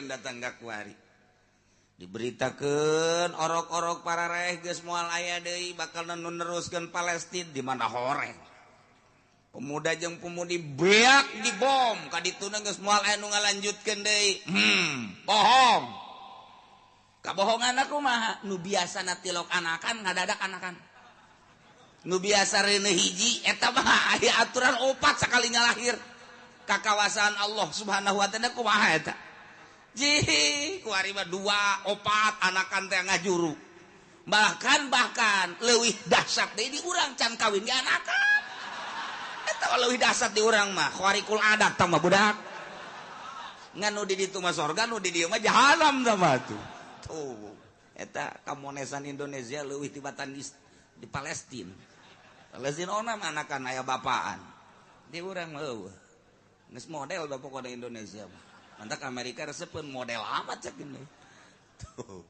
datang kuari diberitakan orok-orok para raih geus moal aya deui bakal neruskeun Palestina di mana horeng pemuda jeung pemudi beak dibom ka dituna geus moal aya nu ngalanjutkeun deui bohong kabohongan kumaha nu biasana tilok anakan ngadadak anakan nu biasa reuneu hiji eta mah aya aturan opat sakalinya lahir ka kawasan Allah Subhanahu wa taala kumaha eta Jihi, kuari mah 2, 4 anakan teh ngajuru. Bahkan leuwih dahsyat deui di urang can kawin ge anakan. Eta leuwih dahsyat di urang mah, khariqul adat tah mah budak. Ngan nu di ditu mah sorga, nu di dieu mah jahanam tah mah tuh. Tuh, eta kamonesan Indonesia leuwih tibatan di Palestina. Palestina ona mah anakan aya bapaan. Di urang mah eueuh. Geus model da pokona Indonesia mah. Mantak Amerika resepkeun model amat cek ini. Tuh.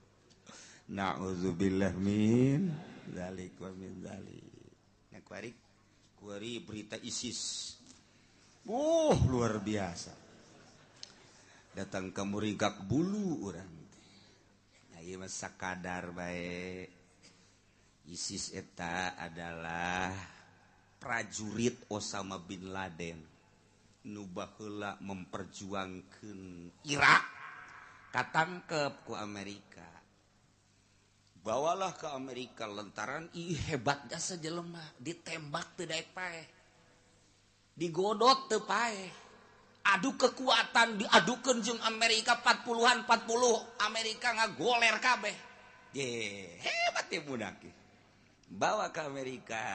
Nauzubillah min zalik wa min zalik. Nya kuari berita ISIS. Luar biasa. Datang ke Muringkak Bulu urang teh. Nah, ieu mah sakadar bae. ISIS eta adalah prajurit Osama bin Laden. Nu baheula memperjuangkeun Irak katangkep ku Amerika bawalah ke Amerika lantaran hebatnya sajelema ditembak teu daek paeh digodot teu paeh adu kekuatan diadukeun jeung Amerika 40 Amerika ngagoler kabeh hebat ya budak bawa ke Amerika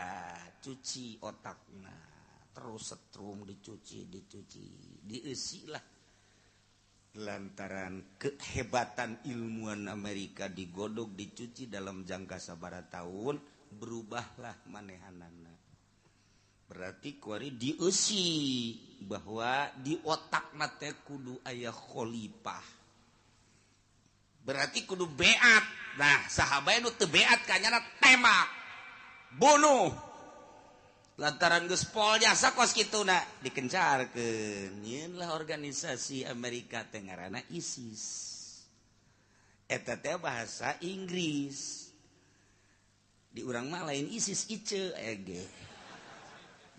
cuci otakna terus setrum dicuci dieusi lah lantaran kehebatan ilmuwan Amerika digodog dicuci dalam jangka sabaraha tahun berubahlah manehanana berarti kuari dieusi bahwa di otakna teh kudu aya khalifah berarti kudu beat nah sahabat nu teu beat kanyana tembak bunuh lantaran geus pol jasa kos kituna dikencarkeun nyeun lah organisasi Amerika teh ngaranna ISIS eta teh bahasa Inggris di urang mah lain ISIS ice ege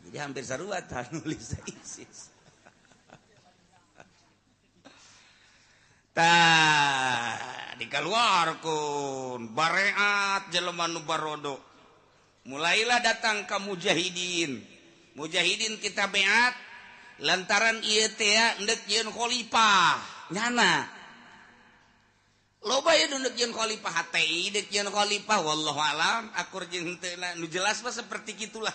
jadi hampir sarua tah nulis ISIS tah dikaluarkeun bareat jelema nu barodo mulailah datang ke mujahidin kita beat lantaran ieu teh endek yeun khalifah nyana loba ye endek yeun khalifah HTI endek yeun khalifah wallahu alam akur jeung teu nu jelas mah seperti gitulah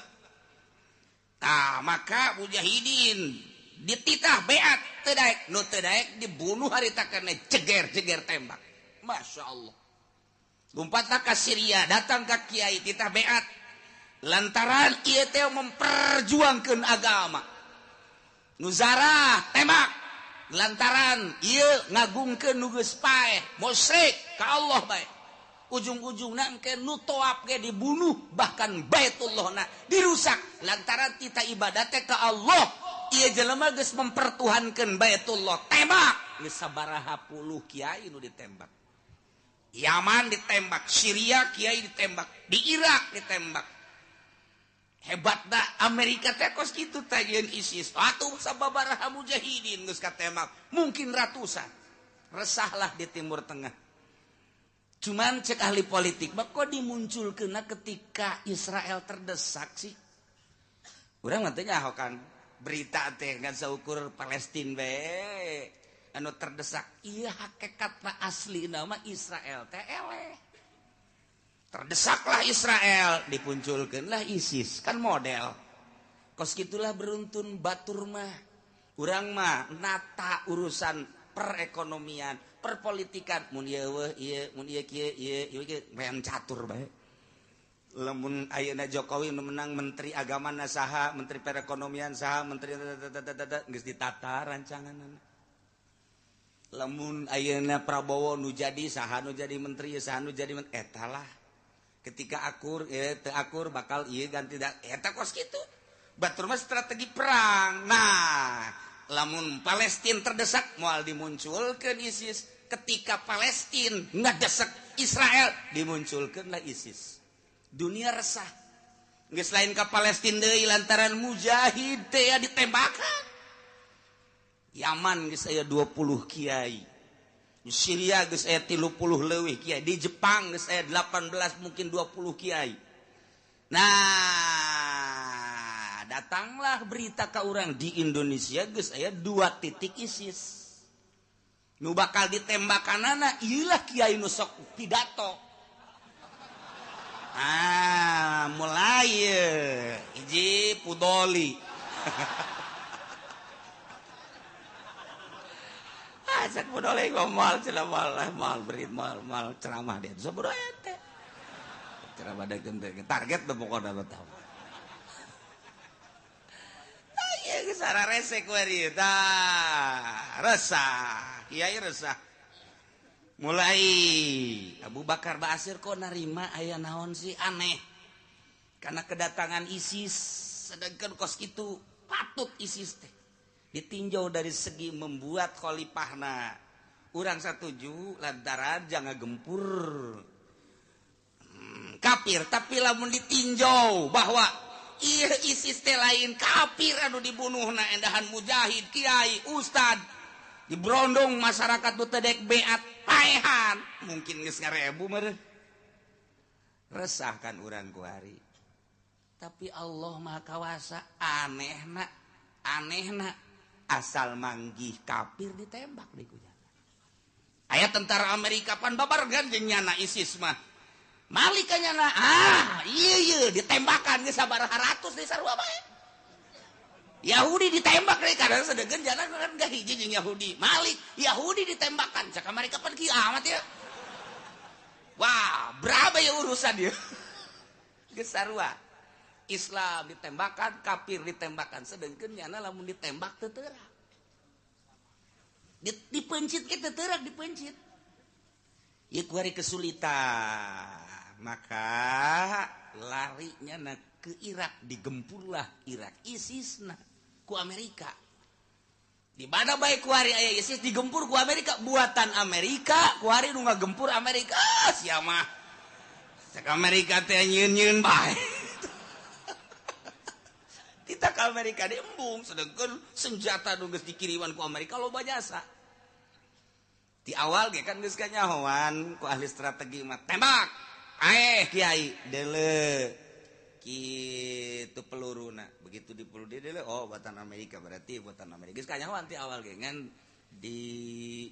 maka mujahidin dititah beat teu daek nu teu daek dibunuh harita kana jeger tembak masyaallah Lumpatna ka Syria datang ke kiai titah beat lantaran ieu teh memperjuangkeun agama nuzarah tembak lantaran ieu ngagungkeun nu geus paeh musyrik ka Allah bae ujung-ujungna engke nu toab ge dibunuh bahkan Baitullahna dirusak lantaran tita ibadat teh ka Allah ieu jelema geus mempertuhankeun Baitullah tembak geus sabaraha puluh kiai nu ditembak Yaman ditembak, Syria kiai ditembak, di Irak ditembak. Hebatna Amerika teh kos kitu teh yeun ISIS. Atuh sababaraha mujahidin geus katembak, mungkin ratusan. Resahlah di Timur Tengah. Cuman cek ahli politik, kok dimunculkeunna ketika Israel terdesak sih? Urang mah teh nyahokan berita teh ngan saukur Palestina bae. Anu terdesak iya hakikatna asli nama Israel teh eleh terdesaklah Israel dipunculkeunlah ISIS kan model kos gitulah beruntun batur mah urang mah nata urusan perekonomian perpolitikan mun ieu ieu mun ieu kieu ieu main catur bae lamun ayeuna Jokowi nu menang menteri agama saha menteri perekonomian saha menteri geus ditata rancanganna lamun ayeuna Prabowo nu jadi saha nu jadi menteri saha nu jadi etalah ketika akur teu akur bakal ieu ganti eta kos kitu batur mah strategi perang nah lamun Palestina terdesak moal dimunculkeun ISIS, ketika Palestina ngadesak Israel dimunculkeunlah ISIS. Dunia resah. Geus lain ka Palestina deui lantaran mujahid teh ditembakan. Yaman geus aya 20 kiai. Di Syria geus aya 30 leuwih kiai. Di Jepang geus aya 18 mungkin 20 kiai. Nah, datanglah berita ka urang di Indonesia geus aya 2 titik ISIS. Nu bakal ditembakanana ieulah kiai nu sok pidato. Mulai hiji Pudoli. Cek Pudoli ngomong cenah mal berit mal ceramah dia. Sabaraha teh. Ceramah da target teh pokona tahu. Ieu geus sararese ku ari tah. Resah, kiai resah. Mulai Abu Bakar Ba'asyir kok narima aya naon sih aneh karena kedatangan ISIS, sedangkan kos itu patut ISIS teh ditinjau dari segi membuat khalifahna urang satuju lantaran jangan gempur kafir, tapi lamun ditinjau bahwa ieu ISIS teh lain kafir anu dibunuhna endahan mujahid kiai ustad diberondong masyarakat tu tedek beat paehan mungkin geus ngarebu meureun resah kan urang ku ari tapi Allah Maha Kawasa anehna asal manggih kafir ditembak di kujana aya tentara Amerika pan babargan jeung nyana ISIS mah malik ka nyana ieu ditembakan geus sabaraha ratus di sarua bae Yahudi ditembak deh karena sedegan jalan kan gak hiji jeung Yahudi. Malik Yahudi ditembakkan. Cak Amerika pan kieu amat ya. Wah, berapa ya urusan dia? Geus sarua. Islam ditembakkan, kafir ditembakkan. Sedengkeun nyana lamun ditembak teu teurak. Dipencit ke teu teurak dipencit. Ieu kuari kesulitan. Maka larinya ke Irak digempurlah Irak ISIS ku Amerika. Di mana baik ku hari aya ISIS digempur ku Amerika buatan Amerika, ku hari nu ngagempur Amerika sia mah. Cek Amerika teh nyieun-nyieun bae. Kita ke Amerika diembung sedangkan senjata nu geus dikiriman ku Amerika loba jasa. Di awal ge kan geus kanyahoan ku ahli strategi mah tembak. Kiai deuleu kitu peluruna begitu dipeluru dia oh buatan Amerika berarti buatan Amerika geus kanyahoan ti awal ge ngan di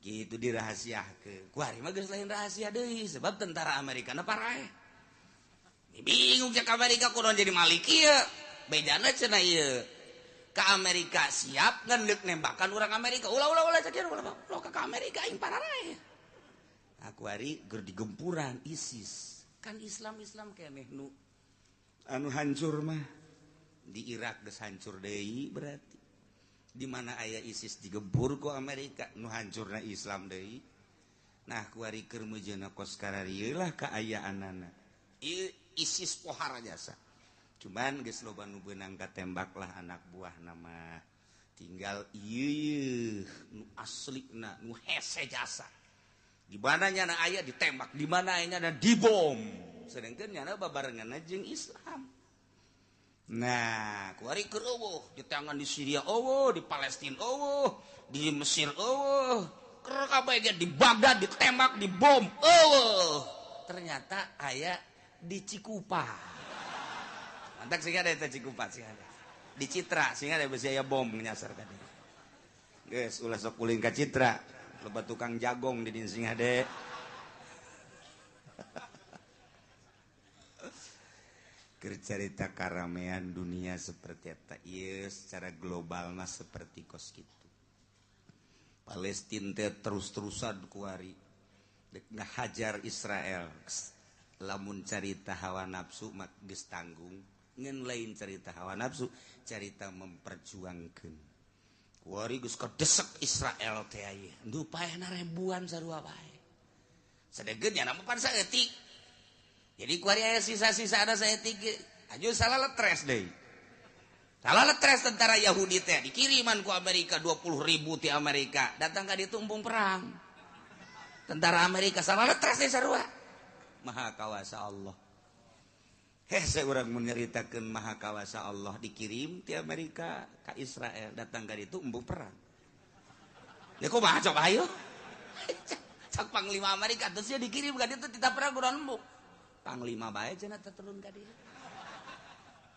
kitu dirahasiakeun ku ari mah geus lain rahasia deui sebab tentara Amerika na paraeh bingung cek Amerika kunaon jadi malik ieu bedana cenah ieu ka Amerika siap ngan deuk nembakan urang Amerika ulah cek ulah ka Amerika aing paraeh aku ari ger digempuran ISIS kan Islam keneh nu anu hancur mah di Irak geus hancur deui berarti di mana aya ISIS digempur ku Amerika nu hancurna Islam deui nah kuari keur meujeuna kos kararieu lah kaayaanana ieu ISIS pohara jasa cuman geus loba nu beunang katembak lah anak buahna mah tinggal ieu nu aslina nu hese jasa di mana nyana aya ditembak di mana aya nyana dibom sedangkan nyana babarenganna jeung Islam. Nah, kuari keur eueuh di tangan di Syria eueuh, di Palestina eueuh, di Mesir eueuh, keur kabeh ge di Baghdad ditembak, dibom eueuh. Ternyata aya di Cikupa. Mantak sing ada eta Cikupa sing ada. Di Citra sing ada besi aya bom nyasar ka dieu. Geus ulah sok uling ka Citra, loba tukang jagong di dieu sing ade. Cerita karamean dunia seperti eta ieu secara global mah seperti kos kitu. Palestina teh terus-terusan kuari dek ngahajar Israel. Lamun carita hawa nafsu mah geus tanggung, ngeun lain carita hawa nafsu, carita memperjuangkeun. Kuari geus kadesek Israel teh aya. Ndu paehna ribuan sarua bae. Sadegeun nya mah pan saeutik. Jadi kuari aya sisa-sisa ada saya tiga, aja salah letres deh. salah letres tentara Yahudi teh dikiriman ku Amerika 20.000 ti Amerika datang ka ditu embung perang tentara Amerika salah letres teh sarua maha kawasa Allah saya orang menyeritakan maha kawasa Allah dikirim ti Amerika ke Israel datang ka ditu embung perang ya kumaha coba ayo cak panglima Amerika terus dia dikirim ka ditu tita perang kurang embung panglima bae cenah turun ka dieu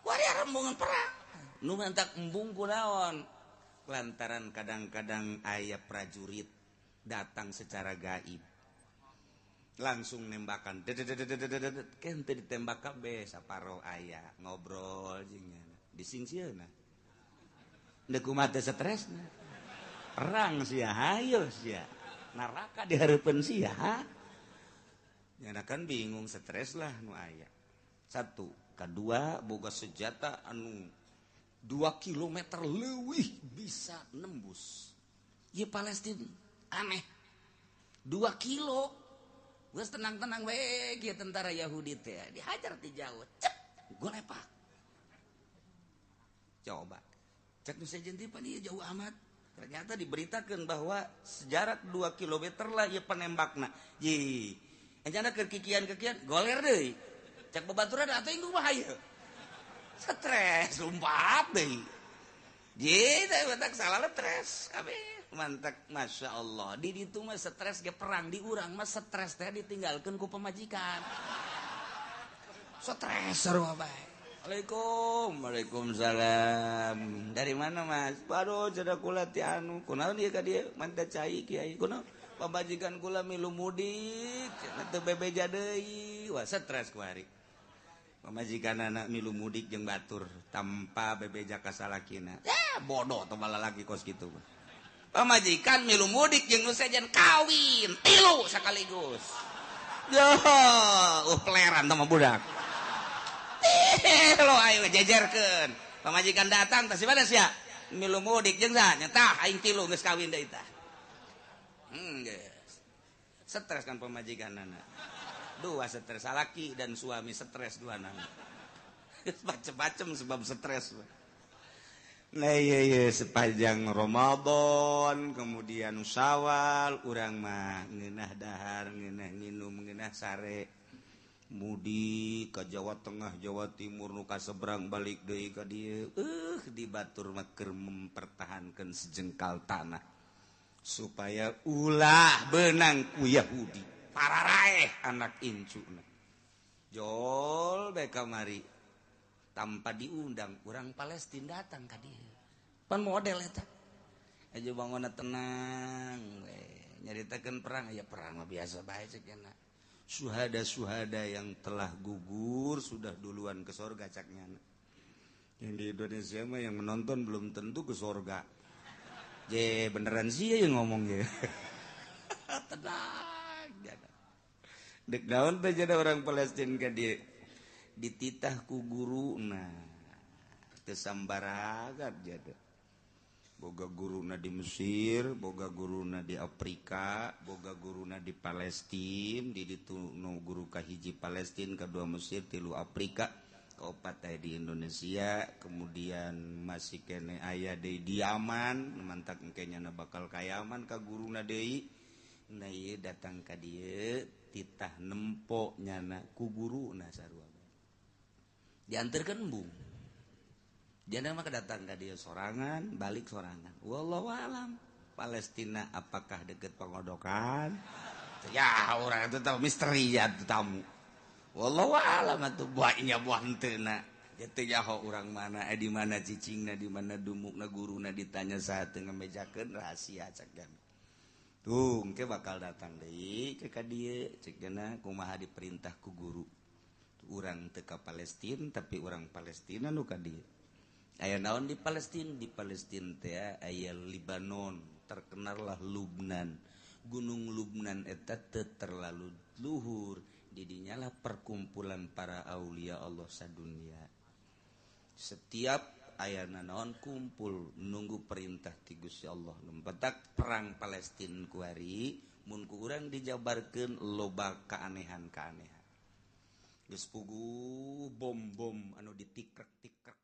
wari rembungan perang nu mantak embung kunaon lantaran kadang-kadang aya prajurit datang secara gaib langsung nembakan kente ditembak kabeh saparo aya ngobrol jeung disingsieuna deuk kumaha teh stresna perang sia hayo sia neraka dihareupeun sia nyana kan bingung stres lah nu aya satu kedua boga senjata anu 2 kilometer leuwih bisa nembus ye Palestina aneh 2 kilo geus tenang-tenang we kieu tentara Yahudi teh dihajar ti jauh cep golepak coba cek nu sejen ti pan ieu jauh amat ternyata diberitakeun bahwa sejarak 2 kilometer lah ieu penembakna ye enjana keur kikian-kikian goler deui cek babaturan atuh inggung mah hayu stres lumpat deui ye teh batak salah letres kabeh mantak masya Allah di ditu mah stres ge perang di urang mah stres teh ditinggalkeun ku pemajikan stres sarua bae Waalaikumsalam dari mana mas baru cenah kula ti anu kunaon ieu ka dieu manta cai kiai kunaon pamajikan kula milu mudik cenah teu bebeja deui wah stres ku hari pamajikan anak milu mudik jeung batur tanpa bebeja ka salakina bodoh teu lalaki kos kitu pamajikan milu mudik jeung nu sejen kawin 3 sakaligus yo peleran sama budak lo ayo jejerkeun pamajikan datang tah simana sia milu mudik jeung sa nyata aing 3 geus kawin deui tah geus stres kan pamajikanana 2 stres salaki dan suami stres duanana macem-macem sebab stres. Nah iya sepanjang Ramadan kemudian Syawal urang mah ngeunah dahar ngeunah nginum ngeunah sare mudik ka Jawa Tengah Jawa Timur nu kaseberang balik deui ka dieu di batur mah keur mempertahankeun sejengkal tanah supaya ulah beunang ku Yahudi para raeh anak incuna jol bae kamari tanpa diundang orang Palestina datang ka dieu pan model eta aja bangunna tenang we nyaritakeun perang ya perang mah biasa bae cenah syuhada yang telah gugur sudah duluan ke surga caknya yang di Indonesia mah yang menonton belum tentu ke surga je beneran sih yang ngomong ya tenang dek daun teh jadi orang Palestina ka dieu dititah ku guruna teu sambaragat jada boga guruna di Mesir boga guruna di Afrika boga guruna di Palestina di ditu nu guru kahiji Palestina kedua Mesir tilu Afrika kaopat aya di Indonesia kemudian masih kene aya di Yaman mantak engke nyana bakal ka Yaman ka guruna deui nah ieu datang ka dieu titah nempo nyana ku guruna sarua diantarkan embung jangan mah kedatang ka dia sorangan balik sorangan wallahu alam Palestina apakah deket pengodokan ya orang itu tahu misteri ya tamu wallahu alam atuh buahnya buah henteu teu nyaho urang mana di mana cicingna di mana dumukna guruna ditanya saat teu ngamejakeun rahasia cak jana tuh engke bakal datang deui ka dieu cek jana kumaha diperintah ku guru urang teu ka Palestina tapi urang Palestina nu ka dieu aya naon di Palestina teh aya Libanon terkenallah Lubnan gunung Lubnan eta teu terlalu luhur di dinya lah perkumpulan para aulia Allah sadunia setiap ayana naon kumpul nunggu perintah ti Gusti Allah nempetak perang Palestina ku ari mun ku urang dijabarkeun loba kaanehan geus puguh bom-bom anu ditikrek-tikrek